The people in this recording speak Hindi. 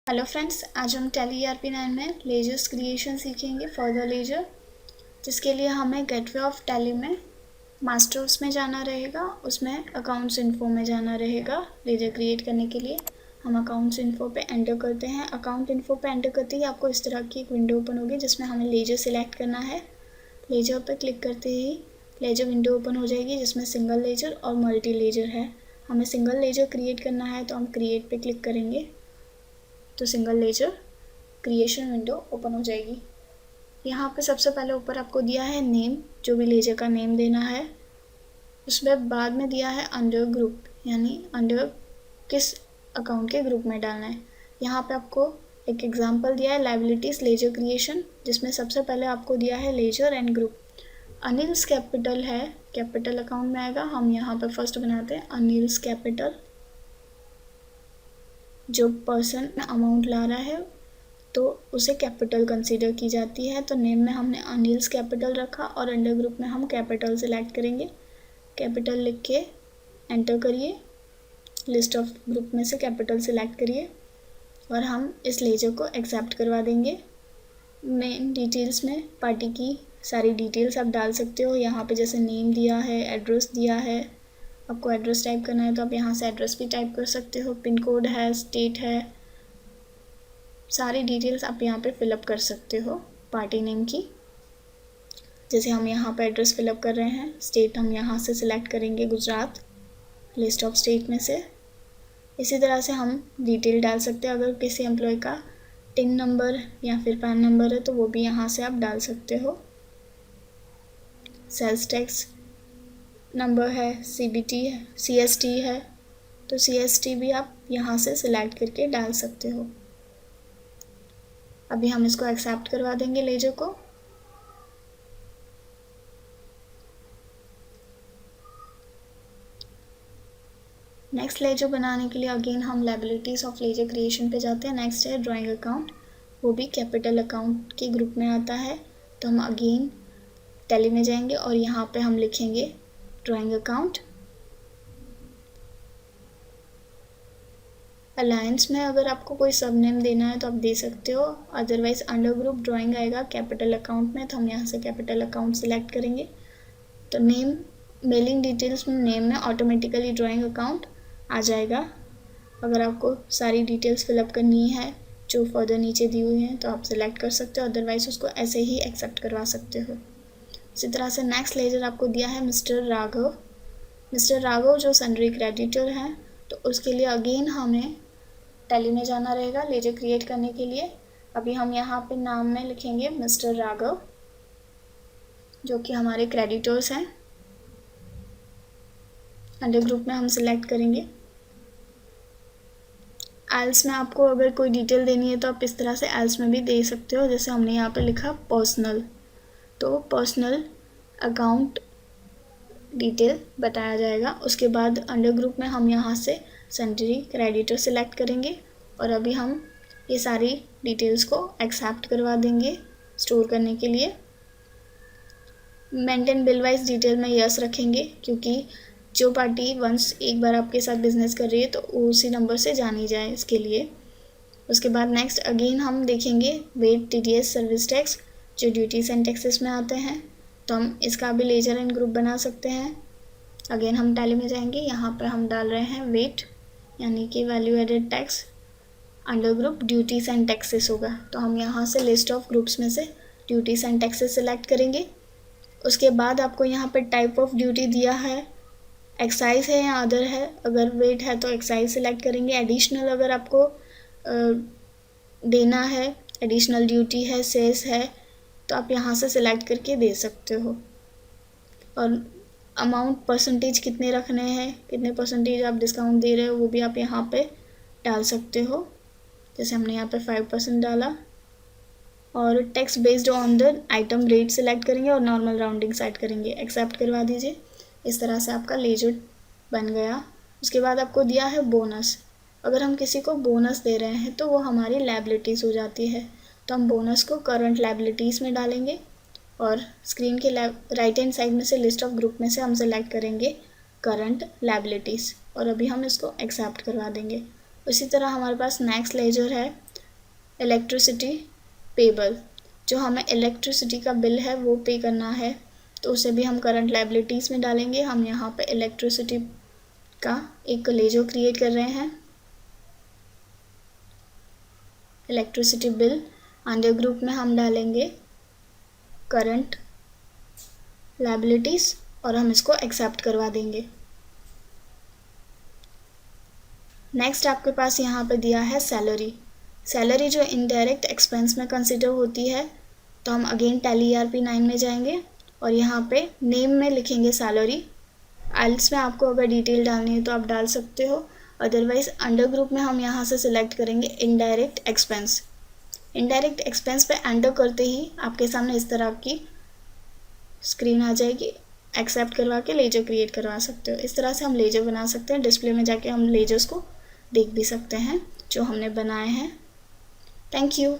हेलो फ्रेंड्स, आज हम टैली ERP9 में लेजर्स क्रिएशन सीखेंगे फर्दर लेजर, जिसके लिए हमें गेटवे ऑफ टैली में मास्टर्स में जाना रहेगा, उसमें अकाउंट्स इन्फो में जाना रहेगा। लेजर क्रिएट करने के लिए हम अकाउंट्स इन्फो पे एंटर करते हैं। अकाउंट इन्फो पे एंटर करते ही आपको इस तरह की एक विंडो ओपन होगी जिसमें हमें लेजर सिलेक्ट करना है। लेजर पर क्लिक करते ही लेजर विंडो ओपन हो जाएगी जिसमें सिंगल लेजर और मल्टी लेजर है। हमें सिंगल लेजर क्रिएट करना है तो हम क्रिएट पे क्लिक करेंगे तो single laser creation window open हो जाएगी। यहाँ पे सबसे पहले ऊपर आपको दिया है नेम, जो भी लेजर का नेम देना है। उसमें बाद में दिया है अंडर ग्रुप, यानी अंडर किस अकाउंट के ग्रुप में डालना है। यहाँ पे आपको एक एग्जांपल दिया है लायबिलिटीज लेजर क्रिएशन, जिसमें सबसे पहले आपको दिया है ledger and group. Anil's capital है, कैपिटल अकाउंट में आएगा। हम यहाँ पे फर्स्ट बनाते हैं अनिल्स कैपिटल। जो पर्सन अमाउंट ला रहा है तो उसे कैपिटल कंसीडर की जाती है, तो नेम में हमने अनिल्स कैपिटल रखा और अंडर ग्रुप में हम कैपिटल सिलेक्ट करेंगे। कैपिटल लिख के एंटर करिए, लिस्ट ऑफ ग्रुप में से कैपिटल सिलेक्ट करिए और हम इस लेजर को एक्सेप्ट करवा देंगे। मेन डिटेल्स में पार्टी की सारी डिटेल्स आप डाल सकते हो। यहाँ पे जैसे नेम दिया है, एड्रेस दिया है, आपको एड्रेस टाइप करना है तो आप यहाँ से एड्रेस भी टाइप कर सकते हो। पिन कोड है, स्टेट है, सारी डिटेल्स आप यहाँ पे फिलअप कर सकते हो पार्टी नेम की। जैसे हम यहाँ पे एड्रेस फिलअप कर रहे हैं, स्टेट हम यहाँ से सिलेक्ट करेंगे गुजरात, लिस्ट ऑफ स्टेट में से। इसी तरह से हम डिटेल डाल सकते हैं। अगर किसी एम्प्लॉय का टिन नंबर या फिर पैन नंबर है तो वो भी यहाँ से आप डाल सकते हो। सेल्स टैक्स नंबर है, CBT है, CST है, तो CST भी आप यहाँ से सिलेक्ट करके डाल सकते हो। अभी हम इसको एक्सेप्ट करवा देंगे लेजर को। नेक्स्ट लेजर बनाने के लिए अगेन हम लायबिलिटीज ऑफ लेजर क्रिएशन पे जाते हैं। नेक्स्ट है ड्राइंग अकाउंट, वो भी कैपिटल अकाउंट के ग्रुप में आता है। तो हम अगेन टैली में जाएंगे और यहाँ पे हम लिखेंगे ड्राइंग अकाउंट। अलायंस में अगर आपको कोई सब नेम देना है तो आप दे सकते हो, अदरवाइज अंडर ग्रुप ड्राइंग आएगा कैपिटल अकाउंट में, तो हम यहाँ से कैपिटल अकाउंट सिलेक्ट करेंगे। तो नेम, मेलिंग डिटेल्स में नेम में ऑटोमेटिकली ड्राइंग अकाउंट आ जाएगा। अगर आपको सारी डिटेल्स फिलअप करनी है जो फर्दर नीचे दी हुई हैं तो आप सिलेक्ट कर सकते हो, अदरवाइज उसको ऐसे ही एक्सेप्ट करवा सकते हो। इसी तरह से नेक्स्ट लेजर आपको दिया है मिस्टर राघव। मिस्टर राघव जो सन्ड्री क्रेडिटर हैं, तो उसके लिए अगेन हमें टैली में जाना रहेगा लेजर क्रिएट करने के लिए। अभी हम यहाँ पे नाम में लिखेंगे मिस्टर राघव, जो कि हमारे क्रेडिटर्स हैं। अंडर ग्रुप में हम सिलेक्ट करेंगे। एल्स में आपको अगर कोई डिटेल देनी है तो आप इस तरह से एल्स में भी दे सकते हो। जैसे हमने यहाँ पे लिखा पर्सनल, तो पर्सनल अकाउंट डिटेल बताया जाएगा। उसके बाद अंडर ग्रुप में हम यहाँ से सन्ड्री क्रेडिटर सिलेक्ट करेंगे और अभी हम ये सारी डिटेल्स को एक्सेप्ट करवा देंगे स्टोर करने के लिए। मेंटेन बिल वाइज डिटेल में यस रखेंगे, क्योंकि जो पार्टी वंस एक बार आपके साथ बिजनेस कर रही है तो उसी नंबर से जानी जाए इसके लिए। उसके बाद नेक्स्ट अगेन हम देखेंगे वेट, TDS, सर्विस टैक्स, जो ड्यूटीज एंड टैक्सेस में आते हैं, तो हम इसका भी लेजर एंड ग्रुप बना सकते हैं। अगेन हम टैली में जाएंगे, यहाँ पर हम डाल रहे हैं वेट, यानी कि value added tax. Under group duties and taxes होगा, तो हम यहाँ से लिस्ट ऑफ ग्रुप्स में से ड्यूटीज एंड टैक्सेस सिलेक्ट करेंगे। उसके बाद आपको यहाँ पर टाइप ऑफ ड्यूटी दिया है, एक्साइज है या अदर है। अगर वेट है तो एक्साइज सिलेक्ट करेंगे। एडिशनल अगर आपको देना है, एडिशनल ड्यूटी है, सेस है, तो आप यहाँ से सिलेक्ट करके दे सकते हो। और अमाउंट परसेंटेज कितने रखने हैं, कितने परसेंटेज आप डिस्काउंट दे रहे हो, वो भी आप यहाँ पे डाल सकते हो। जैसे हमने यहाँ पे 5% डाला। और tax based on the item rate select करेंगे और नॉर्मल राउंडिंग सेट करेंगे। एक्सेप्ट करवा दीजिए। इस तरह से आपका लेजर बन गया। उसके बाद आपको दिया है बोनस। अगर हम किसी को बोनस दे रहे हैं तो वो हमारी लायबिलिटीज़ हो जाती है, तो हम बोनस को करंट लायबिलिटीज़ में डालेंगे और स्क्रीन के राइट हैंड साइड में से लिस्ट ऑफ ग्रुप में से हम सेलेक्ट करेंगे करंट लायबिलिटीज़ और अभी हम इसको एक्सेप्ट करवा देंगे। उसी तरह हमारे पास नेक्स्ट लेजर है इलेक्ट्रिसिटी पेबल, जो हमें इलेक्ट्रिसिटी का बिल है वो पे करना है, तो उसे भी हम करंट लायबिलिटीज़ में डालेंगे। हम यहाँ पे इलेक्ट्रिसिटी का एक लेजर क्रिएट कर रहे हैं, इलेक्ट्रिसिटी बिल। अंडर ग्रुप में हम डालेंगे करंट लायबिलिटीज़ और हम इसको एक्सेप्ट करवा देंगे। नेक्स्ट आपके पास यहाँ पे दिया है सैलरी। सैलरी जो इनडायरेक्ट एक्सपेंस में कंसिडर होती है, तो हम अगेन टैली ERP 9 में जाएंगे और यहाँ पे नेम में लिखेंगे सैलरी। आइल्स में आपको अगर डिटेल डालनी है तो आप डाल सकते हो, अदरवाइज अंडर ग्रुप में हम यहाँ से सिलेक्ट करेंगे इनडायरेक्ट एक्सपेंस। इनडायरेक्ट एक्सपेंस पे एंटर करते ही आपके सामने इस तरह की स्क्रीन आ जाएगी। एक्सेप्ट करवा के लेजर क्रिएट करवा सकते हो। इस तरह से हम लेजर बना सकते हैं। डिस्प्ले में जाके हम लेजर्स को देख भी सकते हैं जो हमने बनाए हैं। Thank you.